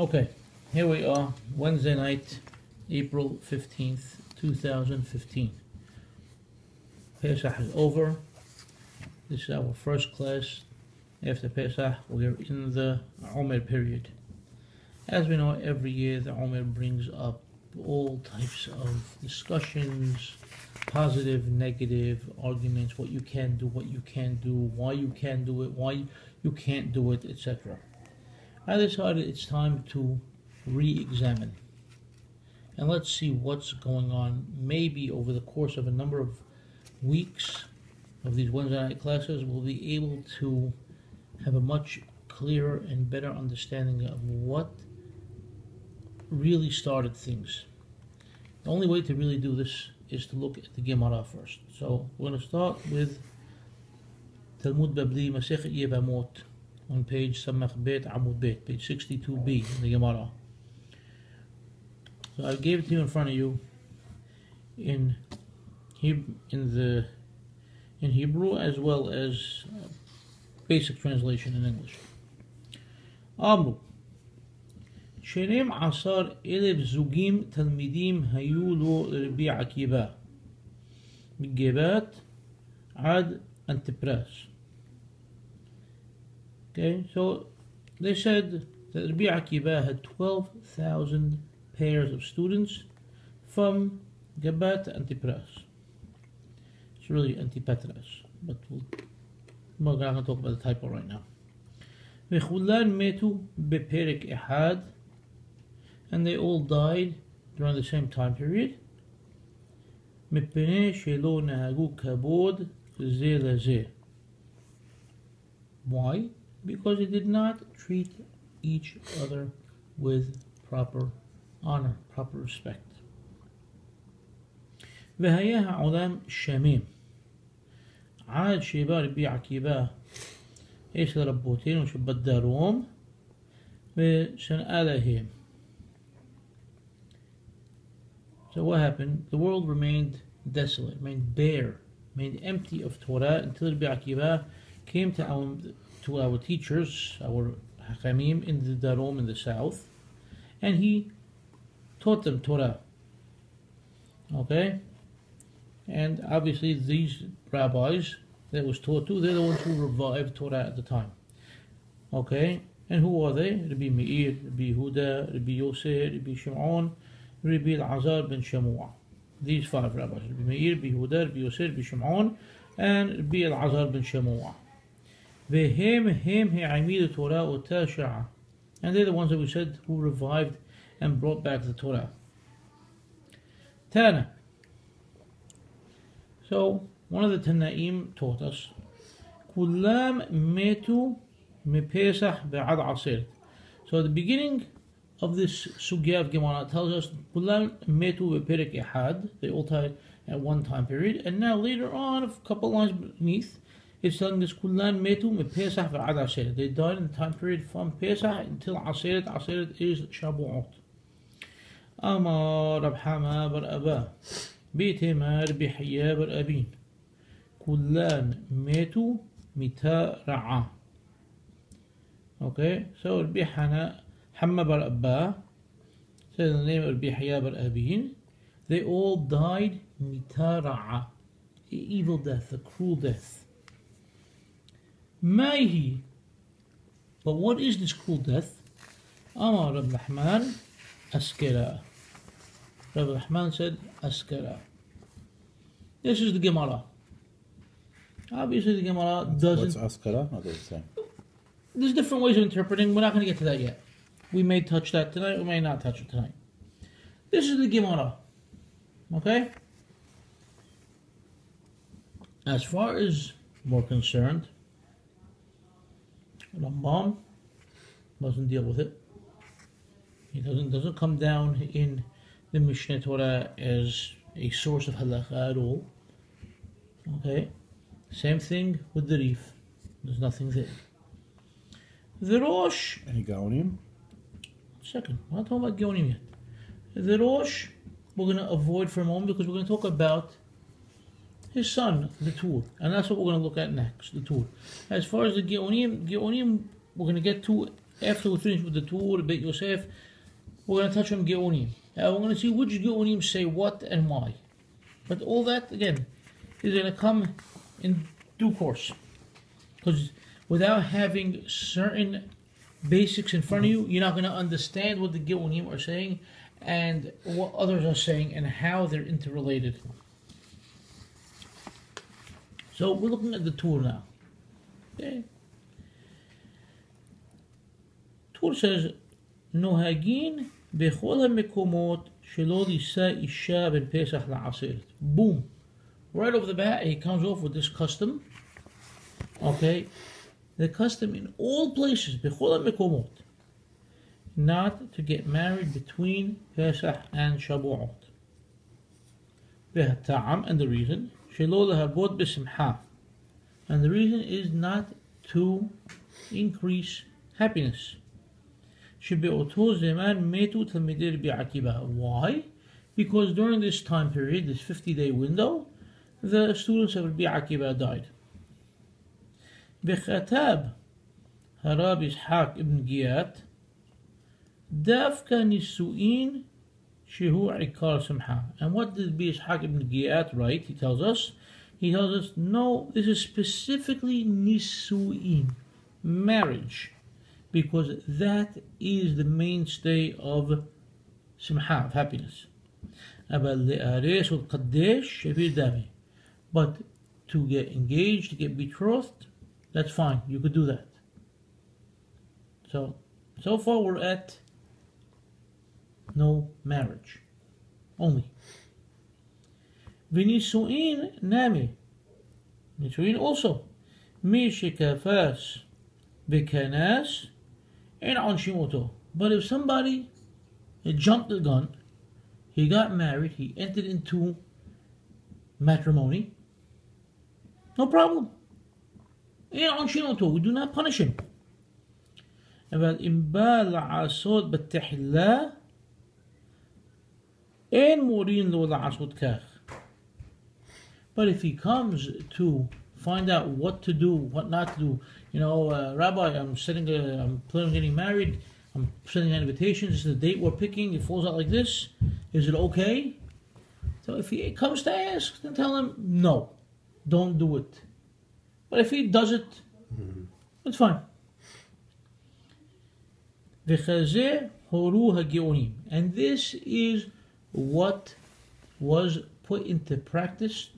Okay, here we are, Wednesday night, April 15th, 2015. Pesach is over. This is our first class after Pesach. We're in the Omer period. As we know, every year the Omer brings up all types of discussions, positive, negative arguments, what you can do, what you can't do, why you can do it, why you can't do it, etc. I decided it's time to re-examine and let's see what's going on. Maybe over the course of a number of weeks of these Wednesday night classes, we'll be able to have a much clearer and better understanding of what really started things. The only way to really do this is to look at the Gemara first. So we're going to start with Talmud Babli Masekhet Yebamot on page Bet Amud Bet, page 62b in the Gemara. So I gave it to you in front of you in Hebrew as well as basic translation in English. Amru 12,000 זוגים תלמידים היו לו לרבי עקיבא מגבת עד אנטיפרס. Okay, so they said that Ribbi Aqiba had 12,000 pairs of students from Giat to Antipras. It's really Antipatras, but we're not going to talk about the typo right now. וכולן מתו בפרק אחד, and they all died during the same time period. מפני שלא נהגו כבוד זה לזה. Why? Because they did not treat each other with proper honor, proper respect. והיה העולם שמם עד שבא רבי עקיבא אצל רבותינו שבדרום ושנאה להם. So what happened? The world remained desolate, remained bare, remained empty of Torah until Ribbi Aqiba came to our teachers, our Hakamim in the Darom in the south, and he taught them Torah. Okay? And obviously these rabbis that was taught to, they're the ones who revived Torah at the time. Okay? And who are they? Rabbi Meir, Rabbi Yehuda, Rabbi Yosef, Rabbi Shimon, Rabbi Al-Azar ben Shamu'ah. These five rabbis, Rabbi Meir, Rabbi Yehuda, Rabbi Yosef, Rabbi Shimon, and Rabbi Al-Azar ben Shamu'ah. And they're the ones that we said who revived and brought back the Torah. Tana. So one of the Tanaim taught us, Kullam metu mepesah be'ad asir. So at the beginning of this sugya of gemara tells us Kullam metu be'perek ehad. They all died at one time period, and now later on, a couple lines beneath, it's telling us Kullan metu me pesah ve'ad aseret. They died in the time period from Pesach until Aseret. Aseret is Shabou'ot. Amar Orah Haim bar Abba Beitemar Bihya bar Abin Kullan metu mita ra'a. Okay, so Rabbi Haim bar Abba says the name of Bihya bar Abin. They all died mita ra'a, evil death, a cruel death. Maihi. But what is this cruel death? Amar Rabbi Rahman Askara. Rabbi Rahman said Askara. This is the Gemara. Obviously the Gemara doesn't... What's Askara? Not the same. There's different ways of interpreting. We're not going to get to that yet. We may touch that tonight, we may not touch it tonight. This is the Gemara. Okay? As far as we're concerned, Rambam doesn't deal with it. He doesn't come down in the Mishnah Torah as a source of halakha at all. Okay? Same thing with the Rif. There's nothing there. The Rosh... Any Gaonim? Second, we're not talking about Gaonim yet. The Rosh, we're going to avoid for a moment because we're going to talk about his son, the Tur. And that's what we're going to look at next, the Tur. As far as the Geonim, we're going to get to after we finish with the tour, Bet Yosef, we're going to touch on Geonim. We're going to see which Geonim say what and why. But all that, again, is going to come in due course. Because without having certain basics in front of you, you're not going to understand what the Geonim are saying and what others are saying and how they're interrelated. So we're looking at the tour now. Okay. Tour says, Nohagin bechol hamekomot shelo lisa isha ben pesach la'aseret. Boom. Right off the bat, he comes off with this custom. Okay. The custom in all places, bechol hamekomot, not to get married between Pesach and Shabou'ot. V'hata'am, and the reason, shelo lahabot b'simcha. And the reason is not to increase happiness. Shebe'oto zeman metu talmidei Ribbi Aqiba. Why? Because during this time period, this 50-day window, the students of Ribbi Aqiba died. V'chatab harab Yisshaq ibn Giat dafka nisu'in shehu ikar simcha. And what did Yisshaq ibn Giat write? He tells us, no, this is specifically nisu'in, marriage, because that is the mainstay of simcha, of happiness. But to get engaged, to get betrothed, that's fine, you could do that. So far we're at no marriage, only. V'nisu'in nami. Nisu'in also. Mi shekafas b'kanas and onshimoto. But if somebody jumped the gun, he got married, he entered into matrimony, no problem. And onshimoto, we do not punish him. But imbal asod b'tahillah and morin lo la'asod kach. But if he comes to find out what to do, what not to do, Rabbi, I'm planning on getting married, I'm sending out invitations, this is the date we're picking, it falls out like this, is it okay? So if he comes to ask, then tell him, no, don't do it. But if he does it, it's fine. And this is what was put into practice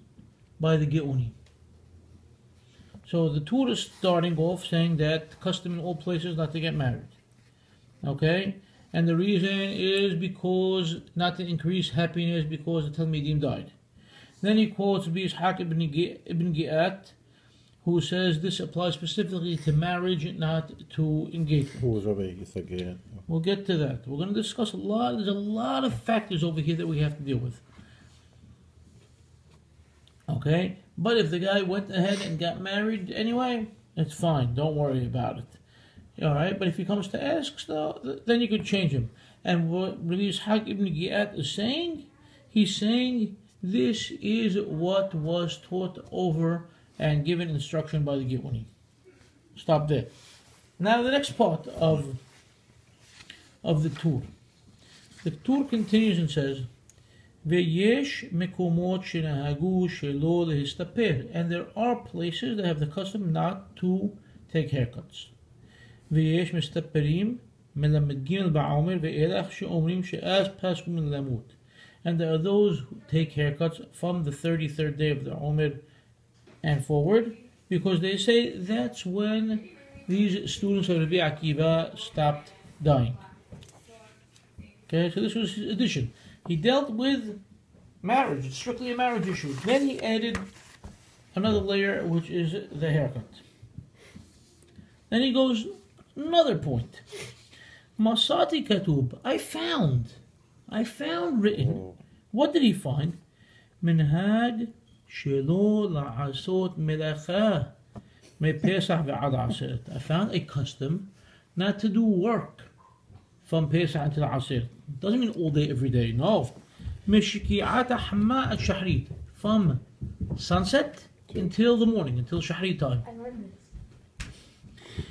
by the Geonim. So the Torah is starting off saying that custom in all places not to get married. Okay? And the reason is because not to increase happiness because the Talmidim died. Then he quotes Yisshaq ibn Giat, who says this applies specifically to marriage, not to engagement. Who was Rabbi Yisshaq? We'll get to that. We're going to discuss there's a lot of factors over here that we have to deal with. Okay? But if the guy went ahead and got married anyway, it's fine. Don't worry about it. Alright? But if he comes to ask, then you could change him. And what Rabbi Yisshaq ibn Giat is saying, he's saying this is what was taught over and given instruction by the Geonim. Stop there. Now the next part of the tour. The tour continues and says, Ve'yesh mekomot shenahagu shelo lehistaper. And there are places that have the custom not to take haircuts. Ve'yesh mistaperim melamedgin al-ba'omer ve'elach she'omrim she'az pasku min lamut. And there are those who take haircuts from the 33rd day of the Omer and forward, because they say that's when these students of Ribbi Aqiba stopped dying. Okay, so this was his addition. He dealt with marriage, it's strictly a marriage issue. Then he added another layer, which is the haircut. Then he goes, another point. Masati katub, I found written. What did he find? Minhag shelo la'asot melacha me pesach ve'ad aseret. I found a custom not to do work from Pesach until Asir. Doesn't mean all day, every day. No. From sunset until the morning, until Shahri time.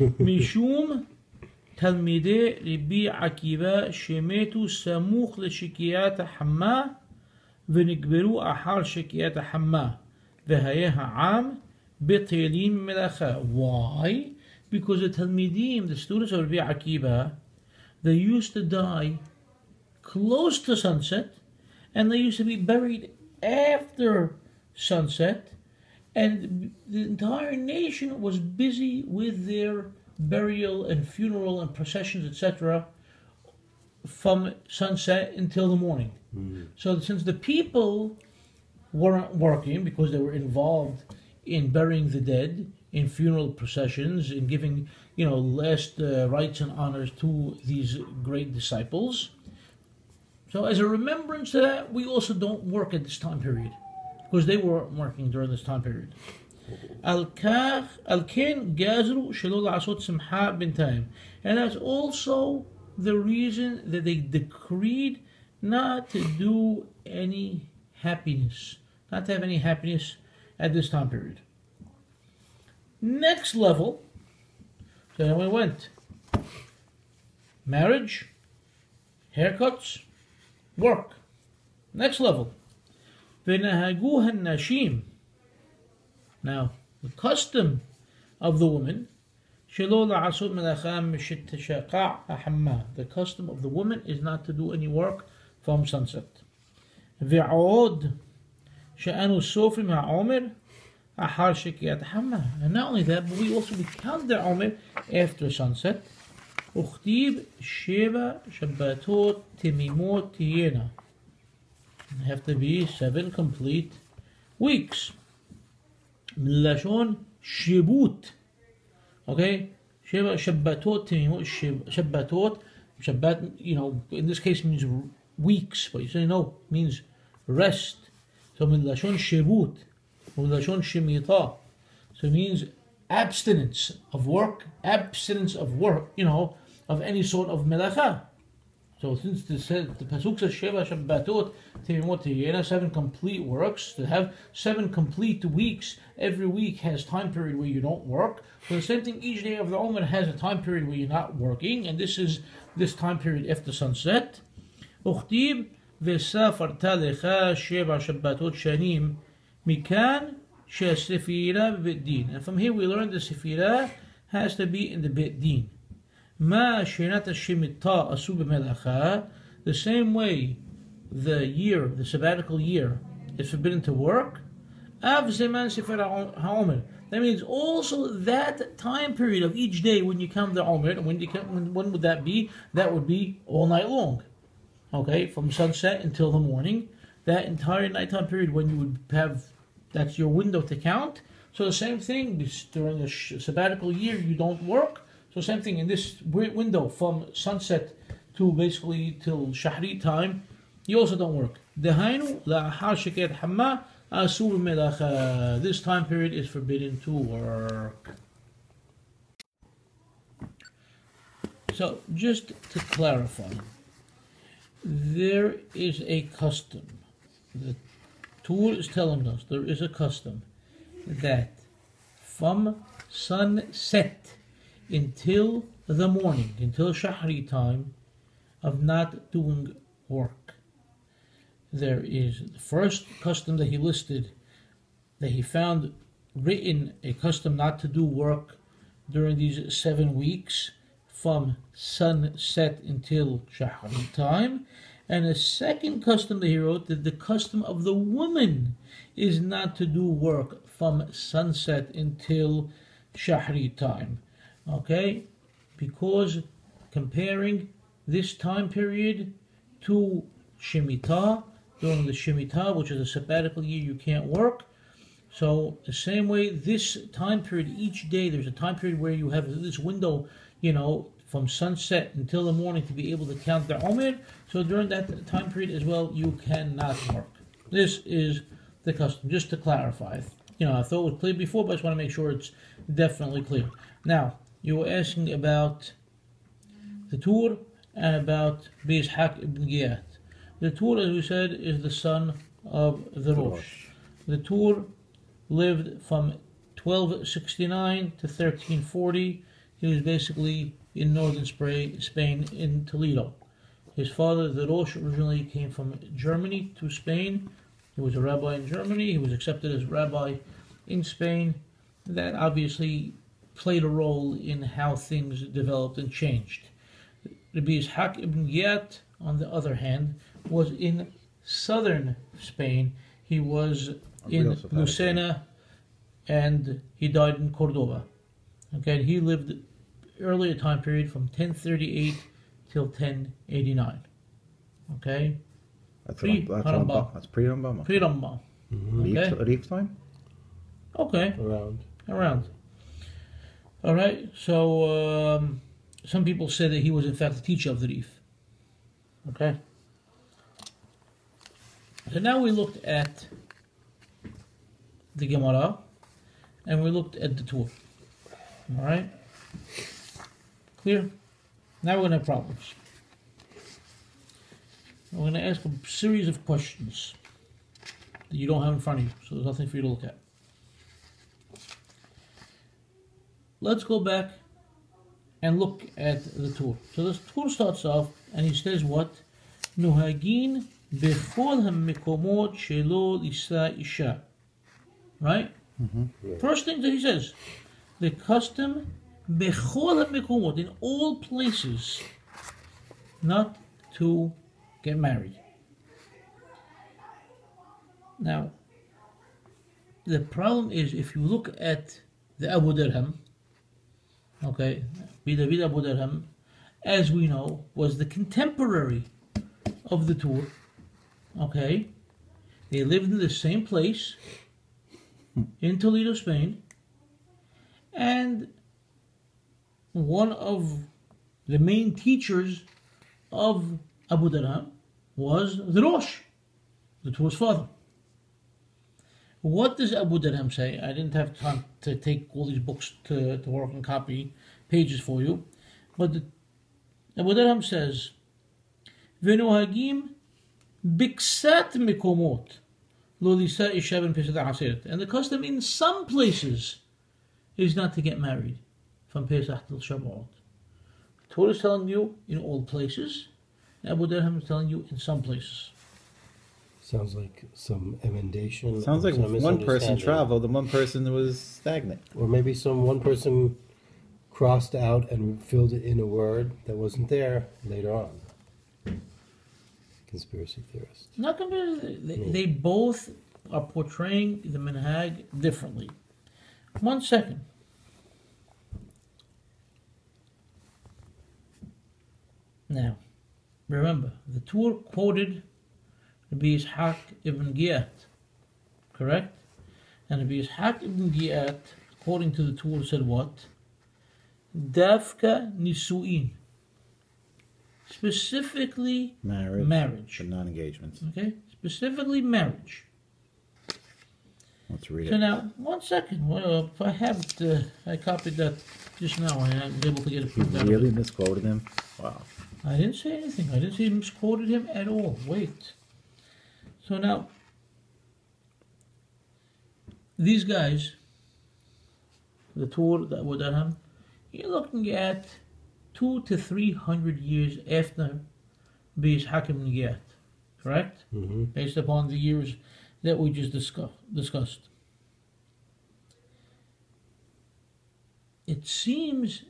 Mishum תלמידי רבי עקיבא שמתו סמוך לשקיעת החמה ונקברו אחר שקיעת החמה והיה העם בטלים מלאכה. Why? Because the Talmidim, the students of Ribbi Aqiba, they used to die close to sunset, and they used to be buried after sunset, and the entire nation was busy with their burial and funeral and processions, etc., from sunset until the morning. So since the people weren't working because they were involved in burying the dead, in funeral processions, in giving, last rites and honors to these great disciples. So as a remembrance to that, we also don't work at this time period, because they weren't working during this time period. And that's also the reason that they decreed not to do any happiness, not to have any happiness at this time period. Next level, so then we went marriage, haircuts, work. Next level, ונהגו הנשים. Now, the custom of the woman, שלא לעשות מלאכה משתשקע החמה. The custom of the woman is not to do any work from sunset. ועוד שאנו סופרים העומר אחר שקיעת החמה. And not only that, but we count the עומר after sunset. וכתיב 7 שבתות תמימות תהיינה. Have to be 7 complete weeks. מלשון שיבוט. Okay? 7 שבתות תמימות. שבתות, Shabbat, in this case means weeks, but you say no, means rest. So מלשון שיבוט. מלשון שמיטה. So it means abstinence of work, of any sort of melacha. So since the pasuk says Sheva Shabbatot Tevimot Tiyena, 7 complete works, to have 7 complete weeks, every week has time period where you don't work. So the same thing, each day of the Omer has a time period where you're not working, and this is this time period after sunset. Uchtib Vesafarta Lecha Sheva Shabbatot Shanim Mikan Shesefira Bet Din. And from here we learn the Sefirat has to be in the Bet Din. Ma Shenat Shemitah Asu B'Melacha. The same way the sabbatical year is forbidden to work. Av Zeman Sefirat HaOmer. That means also that time period of each day when you count the Omer, when would that be? That would be all night long. Okay, from sunset until the morning. That entire nighttime period when you would have, that's your window to count. So the same thing, during the sabbatical year you don't work. So same thing in this window from sunset to basically till Shahri time, you also don't work. This time period is forbidden to work. So just to clarify, there is a custom. The Torah is telling us there is a custom that from sunset until the morning, until Shahri time, of not doing work. There is the first custom that he listed, that he found written, a custom not to do work during these 7 weeks from sunset until Shahri time. And a second custom that he wrote, that the custom of the woman is not to do work from sunset until Shahri time. Okay? Because comparing this time period to Shemitah, during the Shemitah, which is a sabbatical year, you can't work. So the same way, this time period, each day, there's a time period where you have this window, from sunset until the morning to be able to count the Omer. So during that time period as well, you cannot work. This is the custom, just to clarify. I thought it was clear before, but I just want to make sure it's definitely clear. Now, you were asking about the Tur and about Yisshaq ibn Giat. The Tur, as we said, is the son of the Rosh. The Tur lived from 1269 to 1340. He was basically in northern Spain, in Toledo. His father, the Rosh, originally came from Germany to Spain. He was a rabbi in Germany. He was accepted as rabbi in Spain. That obviously played a role in how things developed and changed. Ribbi Yisshaq ibn Giat, on the other hand, was in southern Spain. He was in Lucena, and he died in Cordoba. Okay, he lived earlier time period from 1038 till 1089. Okay, that's pre-Rambam. Pre-Rambam. Okay. Reef time. Okay. Around. All right. So some people say that he was in fact the teacher of the Reef. Okay. So now we looked at the Gemara, and we looked at the Torah. All right. Clear? Now we're going to have problems. We're going to ask a series of questions that you don't have in front of you, so there's nothing for you to look at. Let's go back and look at the Torah. So the Torah starts off, and he says what? Nuhagin bechol ha-mekomot shelo lisa isha. Right? Mm-hmm. First thing that he says, the custom bechol ha-mekomot, in all places, not to get married. Now, the problem is, if you look at the Abudirham, okay, David Abudirham, as we know, was the contemporary of the Torah. Okay, they lived in the same place in Toledo, Spain, and one of the main teachers of Abudirham was the Rosh, the Torah's father. What does Abudirham say? I didn't have time to take all these books to work and copy pages for you, but Abudirham says, "Venuhagim biksat mekomot lo lisa isha ben pesah aseret," and the custom in some places is not to get married from Pesach till Shabou'ot. Torah is telling you in all places, and Abudirham is telling you in some places. Sounds like some emendation. Sounds like one person traveled and one person was stagnant. Or maybe one person crossed out and filled it in a word that wasn't there later on. Conspiracy theorists. Not conspiracy. They both are portraying the minhag differently. 1 second. Now, remember, the Torah quoted Ribbi Yisshaq ibn Giat, correct? And Ribbi Yisshaq ibn Giat, according to the Torah, said what? Dafka nisu'in. Specifically marriage. But not engagements. Okay? Specifically marriage. Let's read it. So now, 1 second. Well, if I have it, I copied that just now. I was able to get it printed out. You really misquoted him? Wow. I didn't say anything. I didn't say misquoted him at all. Wait. So now, these guys, the Torah, the Abudirham, you're looking at 200 to 300 years after Ribbi Yisshaq ibn Giat, correct? Mm-hmm. Based upon the years that we just discussed. It seems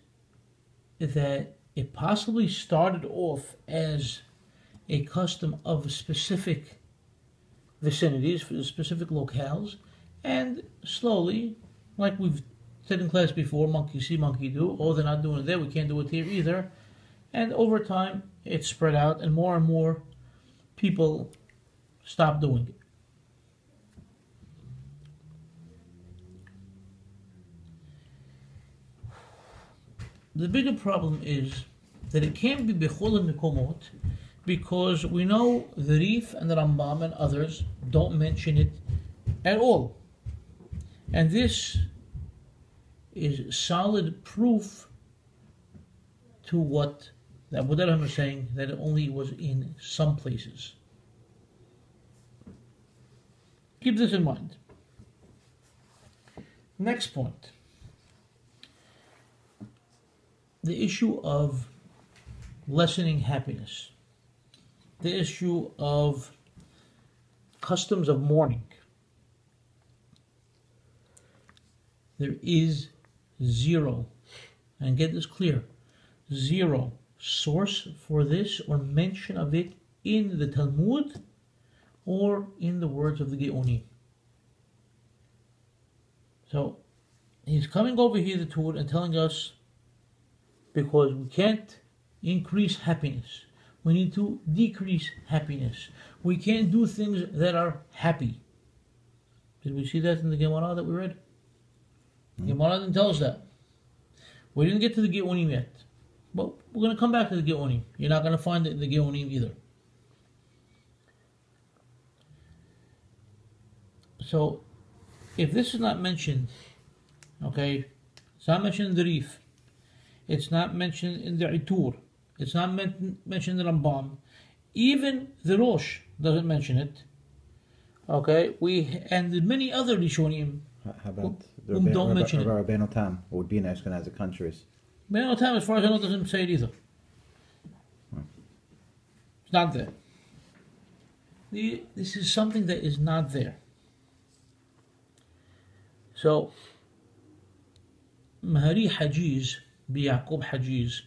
that it possibly started off as a custom of specific vicinities, for specific locales, and slowly, like we've said in class before, monkey see, monkey do. Oh, they're not doing it there, we can't do it here either. And over time, it spread out, and more people stopped doing it. The bigger problem is that it can't be bechol mekomot, because we know the Rif and the Rambam and others don't mention it at all. And this is solid proof to what the Abudirham is saying, that it only was in some places. Keep this in mind. Next point. the issue of lessening happiness, the issue of customs of mourning, there is zero, and get this clear, zero source for this or mention of it in the Talmud or in the words of the Geonim. So he's coming over here, the Torah, and telling us because we can't increase happiness, we need to decrease happiness. We can't do things that are happy. Did we see that in the gemara that we read? The gemara didn't tell us that. We didn't get to the Geonim yet. But we're going to come back to the Geonim. You're not going to find it in the Geonim either. So, if this is not mentioned, okay, it's not mentioned in the Rif, it's not mentioned in the Itur, it's not mentioned in the Rambam, even the Rosh doesn't mention it, okay, and many other Rishonim How about the don't mention it. Rabbeinu Tam, what would be in Ashkenazi countries? Rabbeinu Tam, as far as I know, doesn't say it either. It's not there. This is something that is not there. So, Mahari Hajiz, Yaqub Hajiz,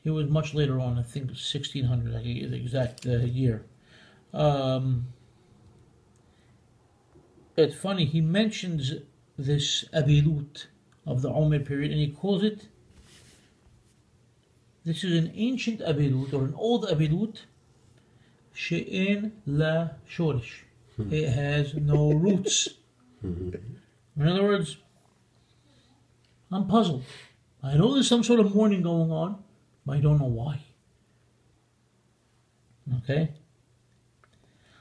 he was much later on, I think 1600, I get the exact year. It's funny, he mentions this Abilut of the Omer period, and he calls it, this is an ancient Abilut, or an old Abilut, She'en la Shorish. It has no roots. In other words, I'm puzzled. I know there's some sort of mourning going on, but I don't know why. Okay?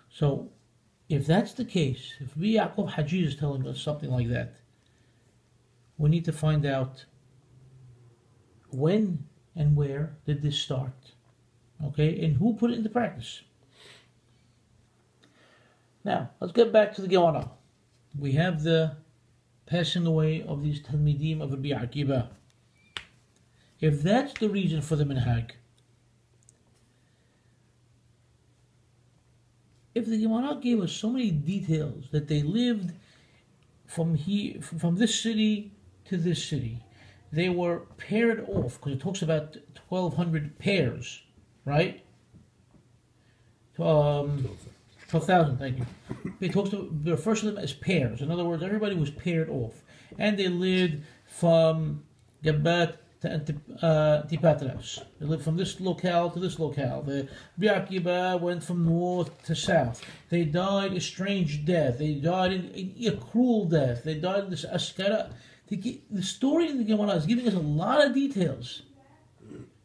So, if that's the case, if Ribbi Yaakov Haji is telling us something like that, we need to find out when and where did this start. Okay? And who put it into practice. Now, let's get back to the Gemara. We have the passing away of these Talmidim of Ribbi Aqiba. If that's the reason for the minhag, if the Gemara gave us so many details that they lived from this city to this city, they were paired off, because it talks about 1,200 pairs, right? 12,000, thank you. It refers to them as pairs. In other words, everybody was paired off. And they lived from Giat to Antipatris. They lived from this locale to this locale. The Ribbi Aqiba went from north to south. They died a strange death. They died in a cruel death. They died in this askara. The story in the Gemara is giving us a lot of details.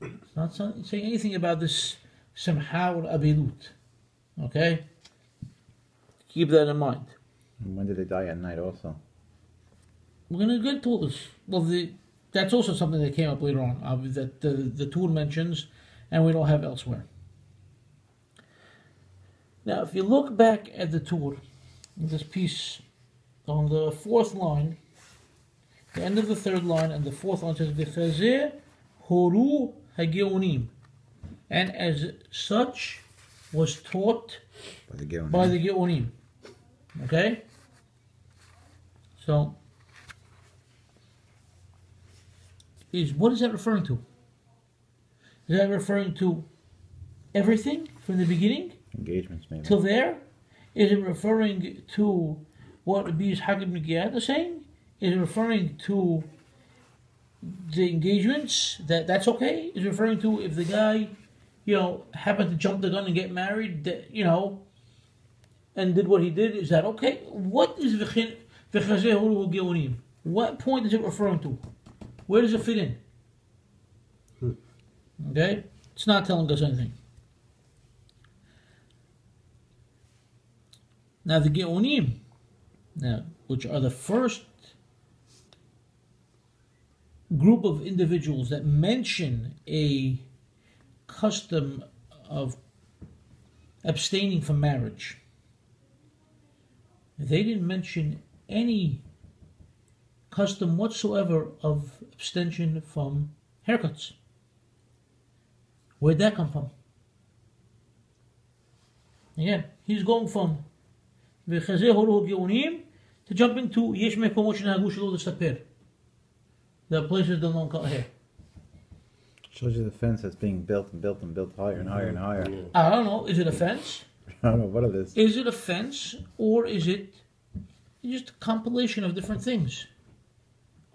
It's not saying anything about this Samha or Abilut. Okay? Keep that in mind. And when did they die at night also? We're going to get to all this. Well, that's also something that came up later on, that the Torah mentions, and we don't have elsewhere. Now, if you look back at the Torah, this piece, on the fourth line, the end of the third line, and the fourth line says, V'chazeh horu hageonim. And as such was taught by the Geonim. Okay? So, what is that referring to? Is that referring to everything from the beginning? Engagements, maybe. Till there? Is it referring to what Ribbi Yisshaq ibn Giat is saying? Is it referring to the engagements? That's okay? Is it referring to if the guy, happened to jump the gun and get married, and did what he did, is that okay? What is V'chazeh horu hageonim? What point is it referring to? Where does it fit in? Okay? It's not telling us anything. Now the Geonim, which are the first group of individuals that mention a custom of abstaining from marriage, they didn't mention any custom whatsoever of abstention from haircuts. Where'd that come from? Again, he's going from וחזה הורו גאונים to jumping to יש מקומות שנהגו שלא לספר. There are places that don't cut hair. Shows you the fence that's being built and built and built higher and higher and higher. Yeah. I don't know, is it a fence? I don't know what it is. Is it a fence or is it just a compilation of different things?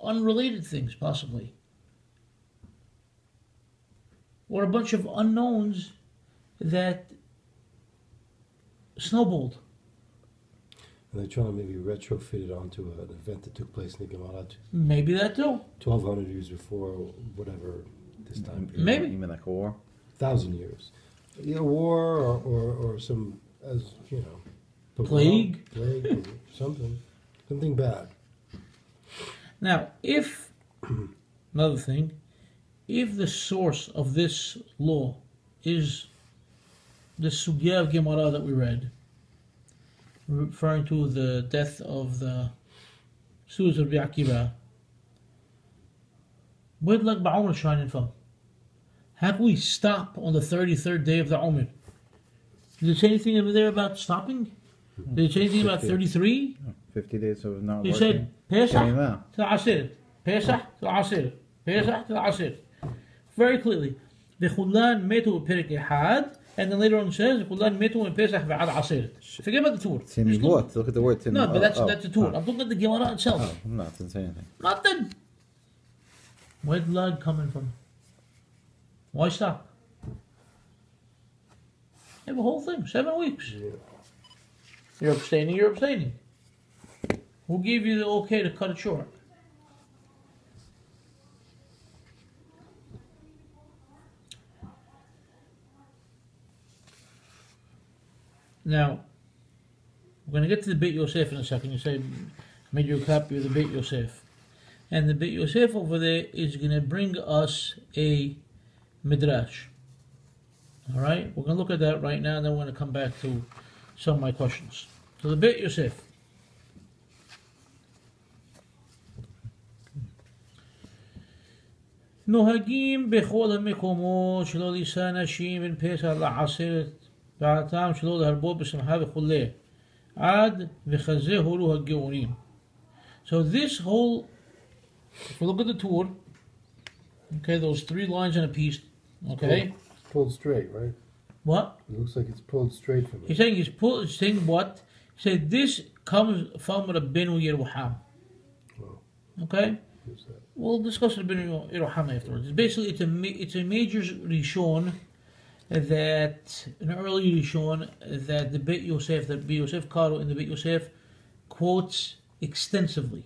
Unrelated things, possibly. Or a bunch of unknowns that snowballed. And they're trying to maybe retrofit it onto an event that took place in the Gemara Maybe that too. 1,200 years before, whatever this time period. Maybe. You mean like a war? 1,000 years. Either war or some, as you know, Plague? Plague or something bad. Now, if, another thing, if the source of this law is the sugya of gemara that we read, referring to the death of the students of Ribbi Aqiba, where did Lag BaOmer shining from? How can we stop on the 33rd day of the Omer? Did it say anything over there about stopping? Did it say anything about 33? 50 days of not He working. said, pesah Same amount. to Asir, pesah to Asir, pesah to Asir. Very clearly. וכולן מתו בפרק אחד, and then later on it says, וכולן מתו בפסח ועד עשרת. Forget about the Torah. Timivot. Look at the word Timivot. No, but that's the Torah. I'm looking at the Gemara itself. Oh, I'm not to say anything. Nothing. Where's blood coming from? Why stop? You have a whole thing, 7 weeks. Yeah. You're abstaining. Who gave you the okay to cut it short? Now, we're going to get to the Bet Yosef in a second. You say, I made you a copy of the Bet Yosef. And the Bet Yosef over there is going to bring us a midrash. All right? We're going to look at that right now, and then we're going to come back to some of my questions. So the Bet Yosef. נוהגים בכל המקומות שלא לישא נשים בין פסח לעשרת ועתם שלא להרבות בשמחה וכולי עד וחזה הורו הגאונים. So this whole, if we look at the tour, okay, those 3 lines in a piece, okay? Pulled straight, right? What? It looks like it's pulled straight from He's it. saying he's saying what? He said this comes from Rabbinu Yeruham. Wow. Okay? Who's that? We'll discuss Rabbinu Yeruham afterwards. It's basically it's a major rishon that an early rishon that the Bet Yosef, that Bet Yosef Karo in the Bet Yosef quotes extensively.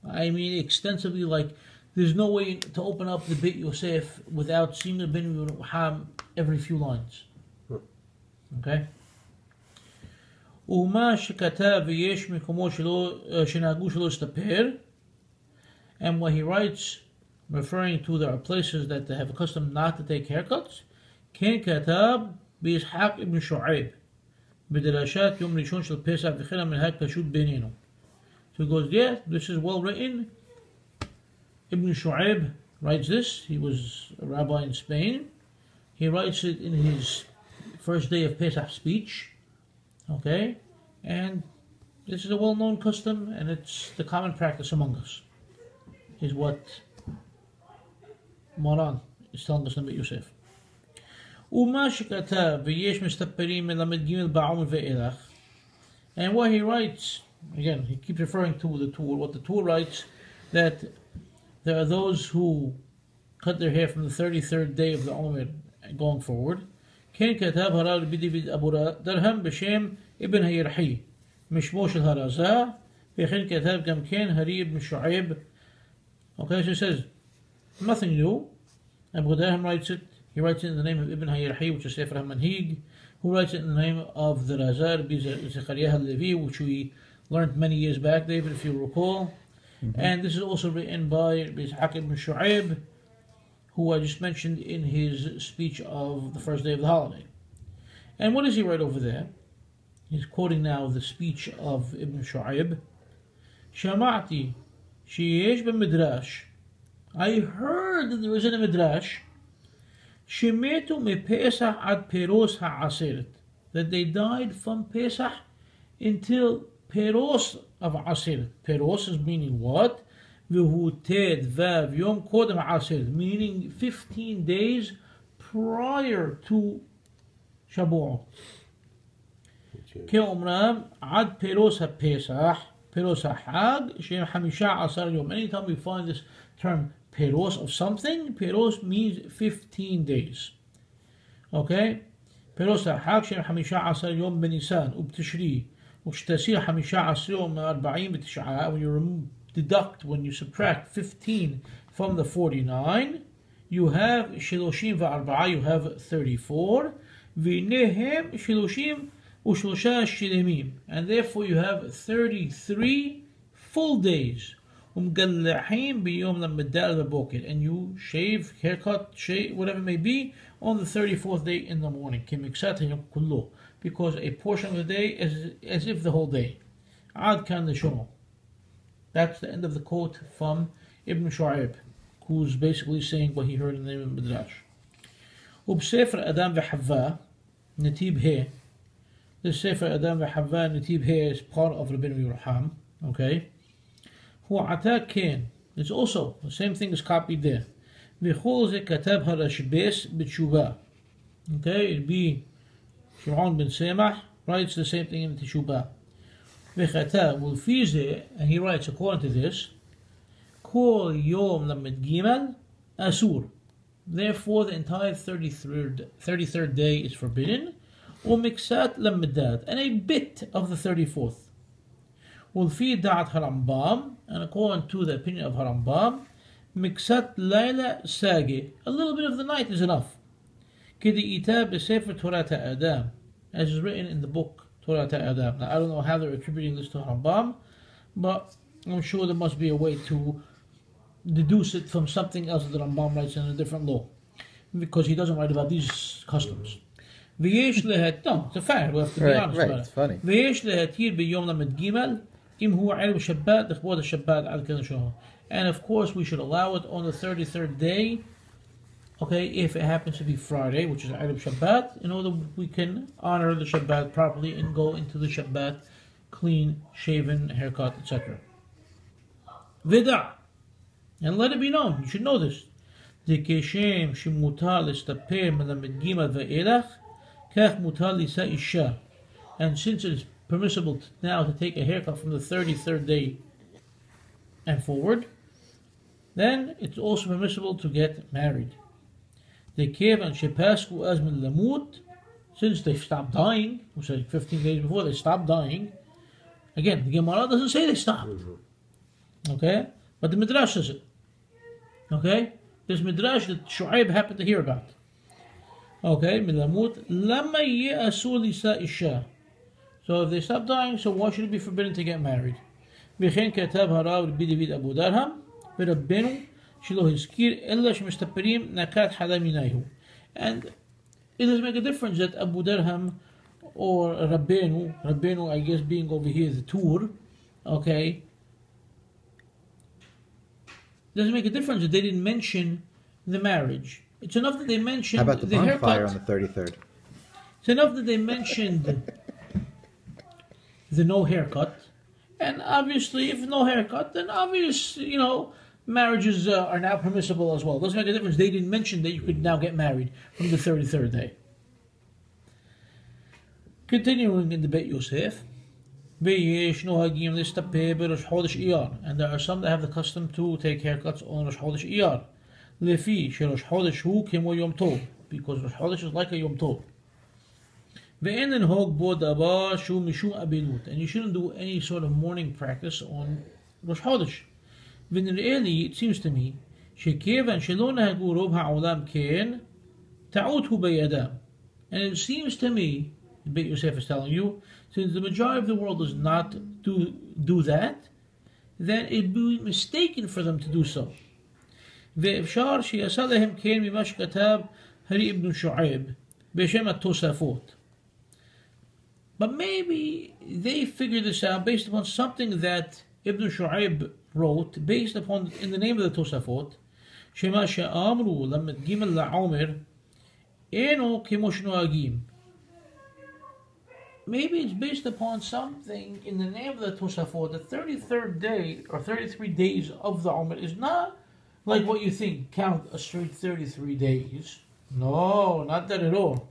I mean extensively, like there's no way to open up the Bet Yosef without seeing Rabbinu Yeruham every few lines. Okay? ומה שכתב ויש מקומות שנהגו שלא הסתפר, and what he writes, referring to there are places that they have a custom not to take haircuts, כן כתב בישחק ibn שועב בדרשת יום ראשון של פסח וכן המנהג פשוט בינינו. So he goes, yeah, this is well written. Ibn Shu'aib writes this. He was a rabbi in Spain. He writes it in his first day of Pesach speech. Okay? And this is a well-known custom, and it's the common practice among us, is what Moran is telling us in Bet Yosef. ומה שכתב ויש מסתפרים מלמד ג' בעומר ואילך, and what he writes, again, he keeps referring to the Tur, what the Tur writes, that there are those who cut their hair from the 33rd day of the Omer going forward. כן כתב הרב רבי דוד אבודרהם בשם אבן הירחי משמו של הרזה, וכן כתב גם כן הרי אבן שועב. Okay, so he says, nothing new. Abudirham writes it. He writes it in the name of Ibn Hayirhi, which is Sefirat Manhig, who writes it in the name of the Razar, Zechariah al-Levi, which we learned many years back, David, if you recall. Mm-hmm. And this is also written by Yisshaq ibn Shu'aib, who I just mentioned in his speech of the first day of the holiday. And what does he write over there? He's quoting now the speech of Ibn Shu'aib. Shama'ti שיש במדרש I heard that there is in a midrash, Shemetu me pesah ad peros ha'aseret, that they died from Pesach until Peros of Aseret. Peros is meaning what? V'hu ted vav yom kodem Aseret, meaning 15 days prior to Shabou'ot. Ke'omram ad Peros ha'Pesach, Peros ha'Hag, shem hamisha asar yom. Anytime we find this term Peros of something, Peros means 15 days. Okay? Peros ha'Hag shem hamisha asar yom benisan ubtishri. وتسير 15 يوم من 40 بتسعة. When you deduct, when you subtract 15 from the 49, you have 34, you have 34. وإنهم 33 شلميم, and therefore you have 33 full days. ومقلعين بيوم لما تدار ببوكر, and you shave, haircut, shave, whatever it may be, on the 34th day in the morning. كمكساتهم كله, because a portion of the day is as if the whole day. عاد كان لشنو. That's the end of the quote from Ibn Shu'aib, who's basically saying what he heard in the name of Midrash. وبسفر أدم وحواء نتيب هي. The Sefer Adam وحواء نتيب هي is part of Ribbi Aqiba. Okay. هو عتاك كان. It's also the same thing is copied there. وخول ذي كتبها رشبيس بتشوبة. Okay, it'd be Shimon ben Semach writes the same thing in the Teshubah. V'chata ulfize, and he writes according to this, Kol Yom Lamed Gimel Asur. Therefore, the entire 33rd day is forbidden. Umiksat Lamedad, and a bit of the 34th. Ulfi Da'at Harambam, and according to the opinion of Harambam, Miksat Laila Sagi, a little bit of the night is enough. Kidi Itab Sefer Torah Adam, as is written in the book Torah Adam. Now I don't know how they're attributing this to Rambam, but I'm sure there must be a way to deduce it from something else that Rambam writes in a different law, because he doesn't write about these customs. No, it's a fact. We have to be honest about it. It's funny. And of course, we should allow it on the 33rd day. Okay, if it happens to be Friday, which is Erev Shabbat, in order we can honor the Shabbat properly and go into the Shabbat clean, shaven, haircut, etc. Vida, and let it be known, you should know this. The Keshem Shimutar Listaper Melamed Gimel Ve'elach, Kach Mutar Lisa Isha. And since it is permissible now to take a haircut from the 33rd day and forward, then it's also permissible to get married. They came and Shepasku Azmin Lamut, since they stopped dying, which is 15 days before they stopped dying. Again, the Gemara doesn't say they stopped. Okay? But the Midrash says it. Okay? There's Midrash that Shu'aib happened to hear about. Okay? Milamut, Lama Ye'asur Lisa Isha. So if they stop dying, so why should it be forbidden to get married? B'chen Katab Harav Ribbi David Abudirham, V'Rabbenu, and it doesn't make a difference that Abudirham or Rabbenu, I guess being over here the tour, okay, doesn't make a difference that they didn't mention the marriage. It's enough that they mentioned How about the bonfire on the 33rd? It's enough that they mentioned the no haircut, and obviously if no haircut, then obviously, marriages are now permissible as well. It doesn't make a difference. They didn't mention that you could now get married from the 33rd day. Continuing in the Bet Yosef, and there are some that have the custom to take haircuts on Rosh Chodesh Iyar. Because Rosh Chodesh is like a Yom Tov. And you shouldn't do any sort of morning practice on Rosh Chodesh. It seems to me, and it seems to me, Bet Yosef is telling you, since the majority of the world does not do that, then it'd be mistaken for them to do so. But maybe they figured this out based upon something that Ibn Shu'aib wrote, based upon in the name of the Tosafot, שמה שאמרו ל"ג לעומר אינו כמו שנוהגים. Maybe it's based upon something in the name of the Tosafot. The 33rd day or 33 days of the Umr is not like what you think. Count a straight 33 days. No, not that at all.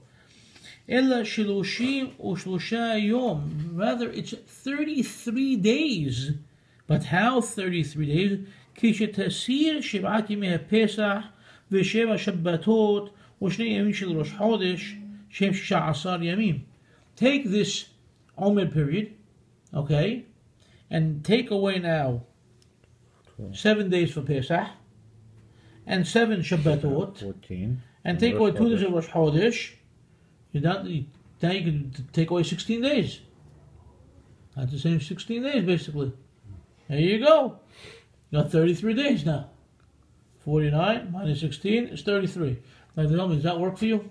إلا شلوشيم وشلوشا يوم. Rather, it's 33 days. But how 33 days? כשתסיר 7 ימי הפסח ו7 שבתות ו2 ימים של ראש חודש שהם 16 ימים. Take this Omer period, okay, and take away now 7 days for Pesach and 7 Shabbatot, 14. and take away 2 days of Rosh Chodesh. Now you can take away 16 days. That's the same 16 days, basically. There you go. You got 33 days now. 49 minus 16 is 33. Now, tell me, does that work for you?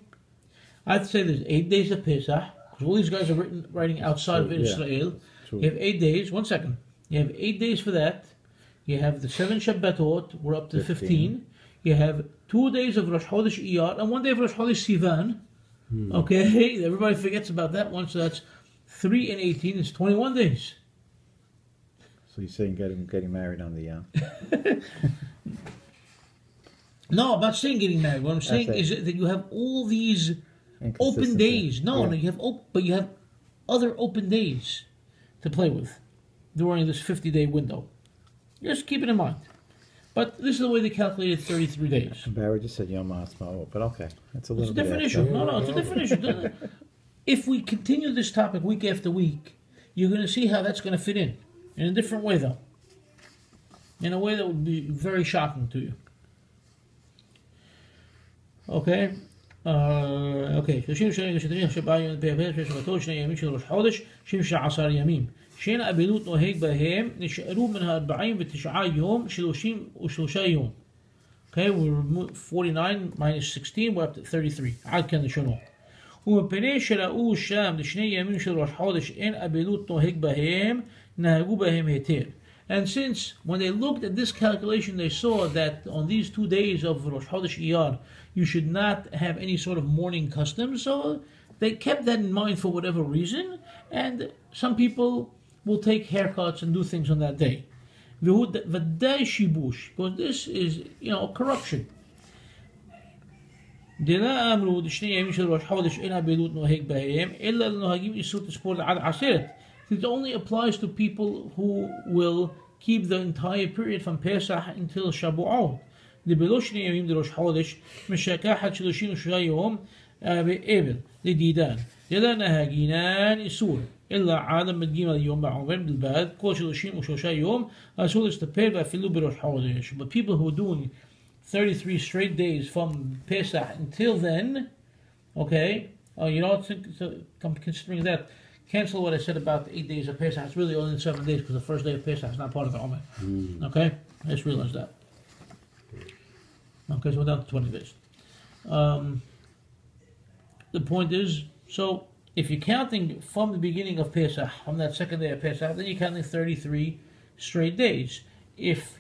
I'd say there's 8 days of Pesach. Because all these guys are writing outside of Israel. True. You have 8 days. 1 second. You have 8 days for that. You have the 7 Shabbatot. We're up to 15. You have 2 days of Rosh Chodesh Iyar and 1 day of Rosh Chodesh Sivan. Okay, everybody forgets about that one. So that's 3 and 18 is 21 days. So you're saying getting married on the No, I'm not saying getting married. What I'm saying is that you have all these open days. No, you have but you have other open days to play with during this 50-day window. Just keep it in mind. But this is the way they calculated 33 days. Barry just said Yom HaAtzmaut, but okay, it's a little It's a different issue. No, it's a different issue. If we continue this topic week after week, you're going to see how that's going to fit in a different way, though. In a way that would be very shocking to you. Okay. Okay. 37 ימים בפסח שבתות 2 ימים של ראש חודש 16 ימים. שאין אבלות נוהג בהם נשארו מן 49 יום 33 יום. Okay, we remove 49 minus 16, we're up to 33. עד כאן לשונו. ומפני שראו שם לשני ימים של ראש חודש אין אבלות נוהג בהם נהגו בהם היתר. And since when they looked at this calculation, they saw that on these 2 days of Rosh Chodesh Iyar, you should not have any sort of mourning custom. So they kept that in mind for whatever reason. And some people will take haircuts and do things on that day. Because this is, corruption. It only applies to people who will keep the entire period from Pesach until Shabou'ot. إلا عالم مدقيم اليوم بعمر بالبعد كل 33 يوم أسول استبير بأفلو بروش حواليش. But people who are doing 33 straight days from Pesach until then, okay, considering that, cancel what I said about the 8 days of Pesach. It's really only 7 days because the first day of Pesach is not part of the Omer. Okay, I just realized that. Okay, so we're down to 20 days. The point is, so if you're counting from the beginning of Pesach, from that second day of Pesach, then you're counting 33 straight days. If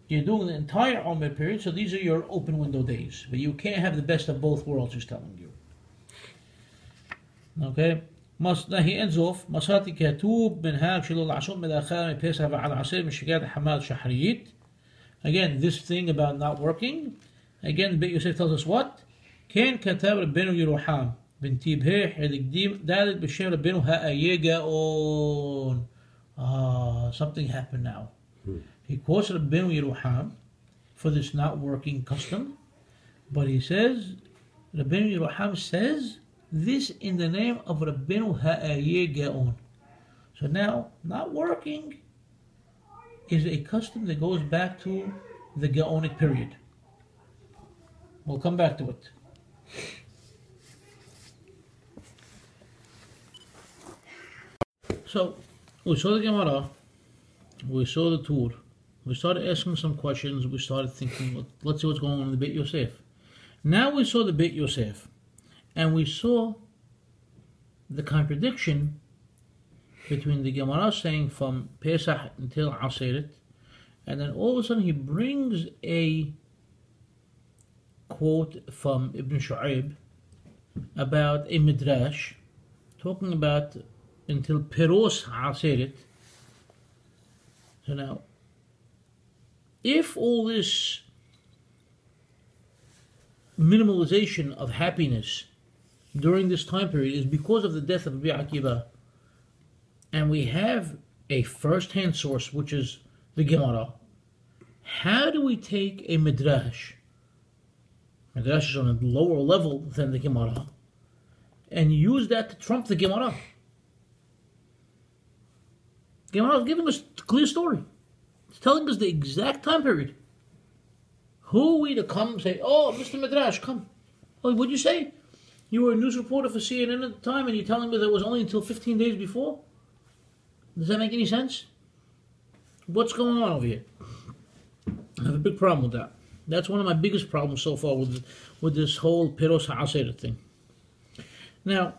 you're doing the entire Omer period, so these are your open window days. But you can't have the best of both worlds, he's telling you. Okay? He ends off, مساتي كتوب من هاك شلو العشون مداخل من pesach بعد عصير من شجاع حماد شحريت. Again, this thing about not working. Again, Bet Yosef tells us what? كان كتاب ربنا يروحام بنتي بهيح القديم دالت بالشيء ربنا هايجاون. Something happened now. He quotes ربنا يروحام for this not working custom, but he says ربنا يروحام says this in the name of Rabbeinu Ha'ayeh Gaon. So now, not working is a custom that goes back to the Gaonic period. We'll come back to it. So, we saw the Gemara, we saw the tour, we started asking some questions, we started thinking, let's see what's going on in the Bet Yosef. Now we saw the Bet Yosef. And we saw the contradiction between the Gemara saying from Pesach until Aseret, and then all of a sudden he brings a quote from Ibn Shu'aib about a midrash talking about until Piros Ha'aseret. So now, if all this minimalization of happiness during this time period is because of the death of Ribbi Aqiba, and we have a first-hand source, which is the Gemara, how do we take a midrash? Midrash is on a lower level than the Gemara, and use that to trump the Gemara. Gemara is giving us a clear story. It's telling us the exact time period. Who are we to come and say, oh, Mr. Midrash, come. Oh, what'd you say? You were a news reporter for CNN at the time, and you're telling me that it was only until 15 days before? Does that make any sense? What's going on over here? I have a big problem with that. That's one of my biggest problems so far with this whole Piros Ha'aseret thing. Now,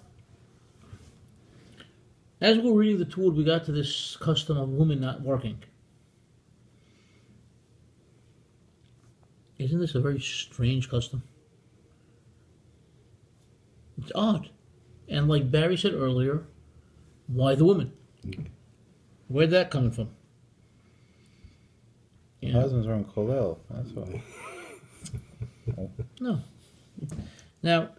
as we were reading the Talmud, we got to this custom of women not working. Isn't this a very strange custom? It's odd. And like Barry said earlier, why the women? Where'd that come from? Yeah. Husbands are on Kolel, that's why. No. Now,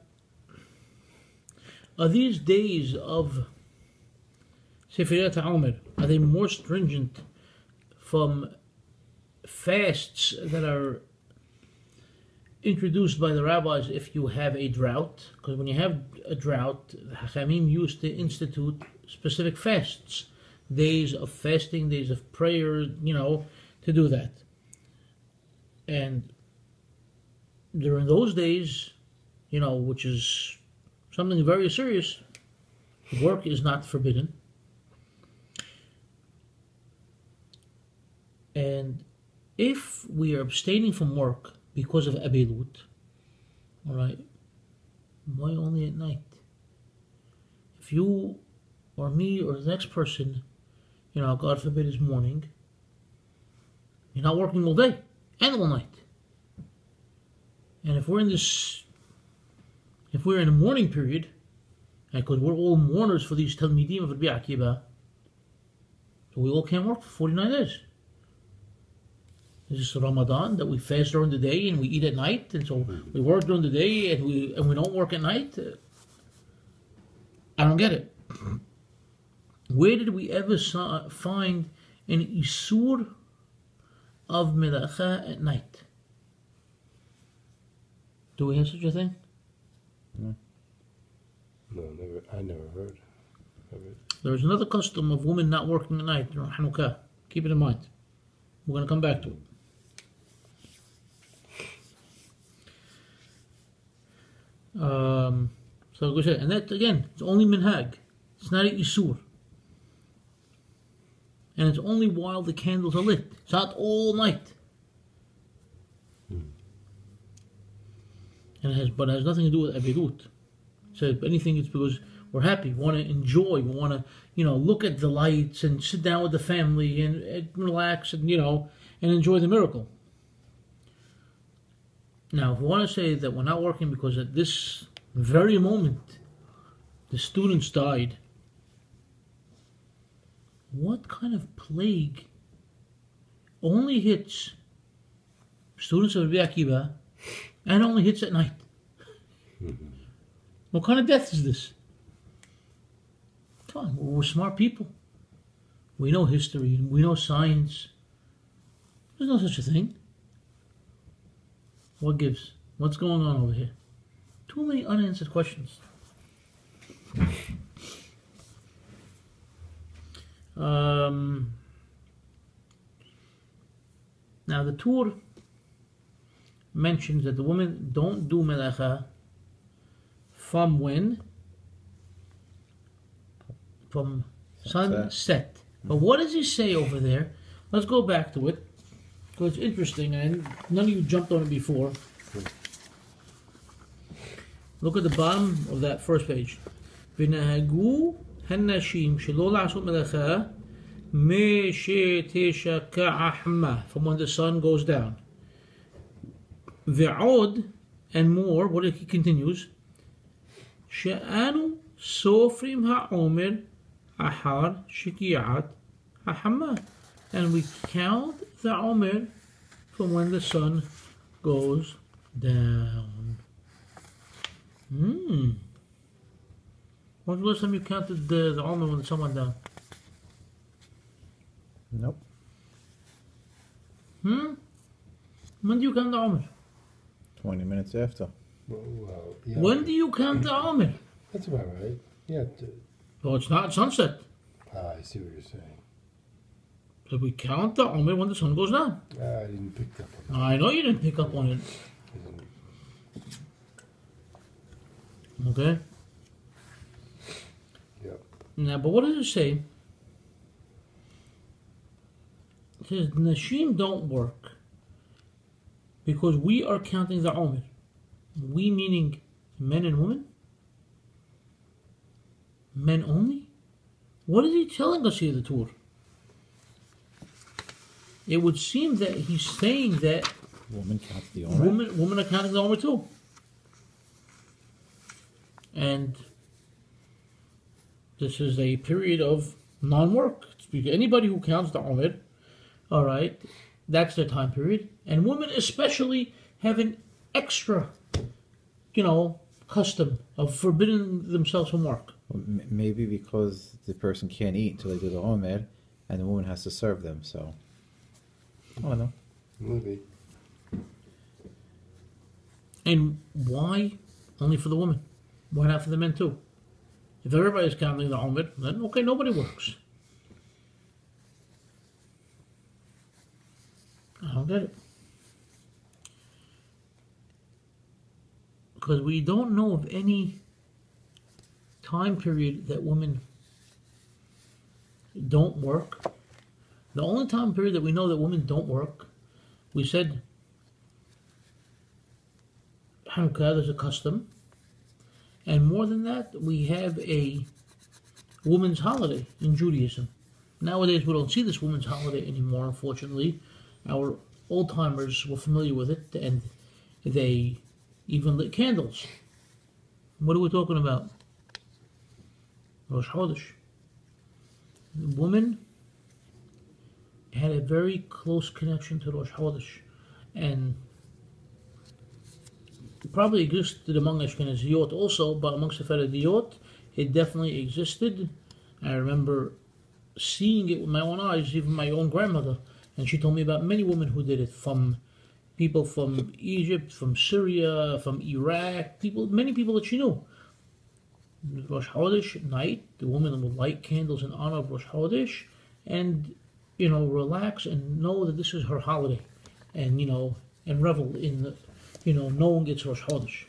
are these days of Sefirat are they more stringent from fasts that are introduced by the rabbis if you have a drought? Because when you have a drought, the Hachamim used to institute specific fasts, days of fasting, days of prayer, to do that. And during those days, which is something very serious, work is not forbidden. And if we are abstaining from work because of abilut, all right, why only at night? If you or me or the next person, God forbid, is morning, you're not working all day and all night. And if we're in a mourning period, because we're all mourners for these Talmidim of Ribbi Aqiba, so we all can't work for 49 days. This is Ramadan, that we fast during the day and we eat at night, and so we work during the day and we don't work at night. I don't get it. Where did we ever find an isur of melacha at night? Do we have such a thing? No, never. I never heard of it. There's another custom of women not working at night during Hanukkah. Keep it in mind. We're going to come back to it. So go ahead, and that again, it's only minhag. It's not a isur, and it's only while the candles are lit. It's not all night. And it has nothing to do with abilut. So if anything, it's because we're happy, we want to enjoy, we want to look at the lights and sit down with the family and relax and and enjoy the miracle. Now, if we want to say that we're not working because at this very moment the students died, what kind of plague only hits students of Ribbi Aqiba and only hits at night? What kind of death is this? Come on, we're smart people. We know history, we know science. There's no such a thing. What gives? What's going on over here? Too many unanswered questions. Now the Tur mentions that the women don't do melacha from when? From sunset. But what does he say over there? Let's go back to it, because it's interesting, and none of you jumped on it before. Look at the bottom of that first page. ונהגו הנשים שלא לעשות מלאכה משתשכחנה, from when the sun goes down. ועוד, and more, what he continues, Sha'anu sofrim ha'omer ahar shikiat ha'hamad. And we count the omer from when the sun goes down. When was the last time you counted the omer when the sun went down? Nope. When do you count the omer? 20 minutes after. Well, yeah. When do you count the omer? That's about right. Yeah. Well, it's not sunset. I see what you're saying. So we count the omer when the sun goes down. I didn't pick up on I know you didn't pick up on it. it. Okay? Yeah. Now, but what does it say? It says, Nashim don't work because we are counting the omer. We meaning men and women? Men only? What is he telling us here, the Torah? It would seem that he's saying that Woman counts the omer. women are counting the omer too. And this is a period of non-work. Anybody who counts the omer, all right, that's their time period. And women especially have an extra, custom of forbidding themselves from work. Well, maybe because the person can't eat until they do the omer, and the woman has to serve them, so. I don't know. Maybe. And why only for the women? Why not for the men too? If everybody's counting the omer, then okay, nobody works. I don't get it. Because we don't know of any time period that women don't work. The only time period that we know that women don't work, we said Hanukkah, there's a custom. And more than that, we have a women's holiday in Judaism. Nowadays, we don't see this women's holiday anymore, unfortunately. Our old-timers were familiar with it, and they even lit candles. What are we talking about? Rosh Chodesh. The woman had a very close connection to Rosh Chodesh, and it probably existed among Ashkenaziyot also, but amongst the Sefirat, it definitely existed. I remember seeing it with my own eyes, even my own grandmother, and she told me about many women who did it, from people from Egypt, from Syria, from Iraq, many people that she knew. Rosh Chodesh at night, the woman would light candles in honor of Rosh Chodesh, and relax and know that this is her holiday, and and revel in the, knowing it's Rosh Chodesh.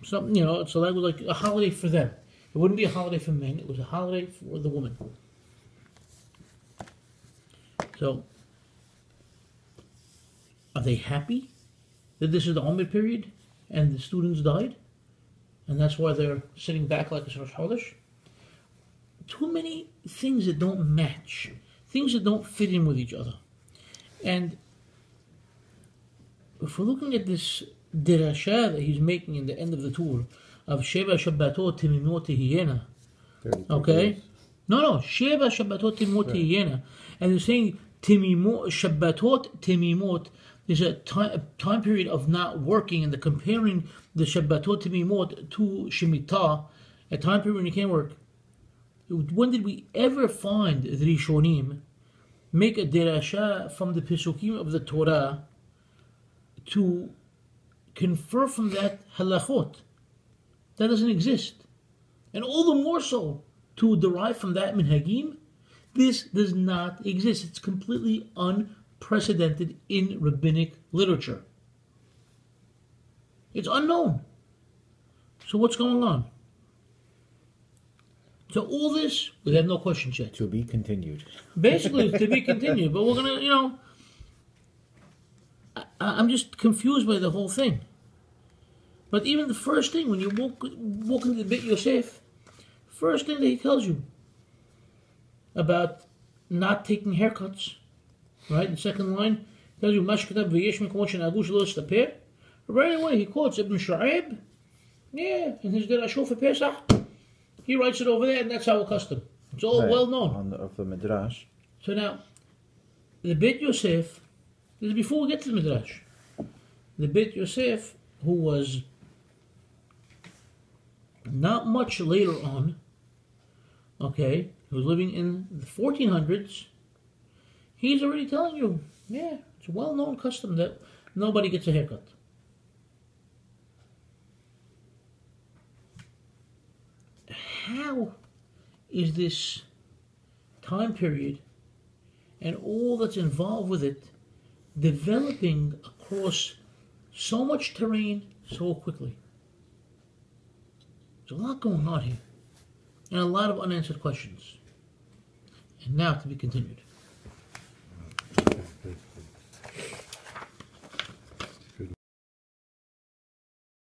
Something, so that was like a holiday for them. It wouldn't be a holiday for men; it was a holiday for the woman. So, are they happy that this is the Omer period and the students died, and that's why they're sitting back like a Rosh Chodesh? Too many things that don't match. Things that don't fit in with each other. And if we're looking at this dirasha that he's making in the end of the tour of Sheva Shabbatot Timimot Tehiyena, okay? No, Sheva Shabbatot Timimot Tehiyena. And they're saying Timimot, Shabbatot Timimot is a time period of not working, and they're comparing the Shabbatot Timimot to Shemitah, a time period when you can't work. When did we ever find the Rishonim make a derasha from the Pesukim of the Torah to confer from that halachot? That doesn't exist. And all the more so to derive from that minhagim. This does not exist. It's completely unprecedented in rabbinic literature. It's unknown. So what's going on? So all this, we have no questions yet. To be continued. Basically, to be continued. But we're going to, I'm just confused by the whole thing. But even the first thing, when you walk into the Bet Yosef, first thing that he tells you about not taking haircuts, right? The second line tells you, Mashkatab v'yesh mekomot shenahagu shelo lestaper, Right away, he quotes Ibn Shu'aib. Yeah, in his Gerashul for Pesach. He writes it over there, and that's our custom. It's all Right, well known. of the Midrash. So now, the Bet Yosef, this is before we get to the Midrash. The Bet Yosef, who was not much later on, okay, who was living in the 1400s, he's already telling you, yeah, it's a well-known custom that nobody gets a haircut. How is this time period and all that's involved with it developing across so much terrain so quickly? There's a lot going on here and a lot of unanswered questions. And now to be continued.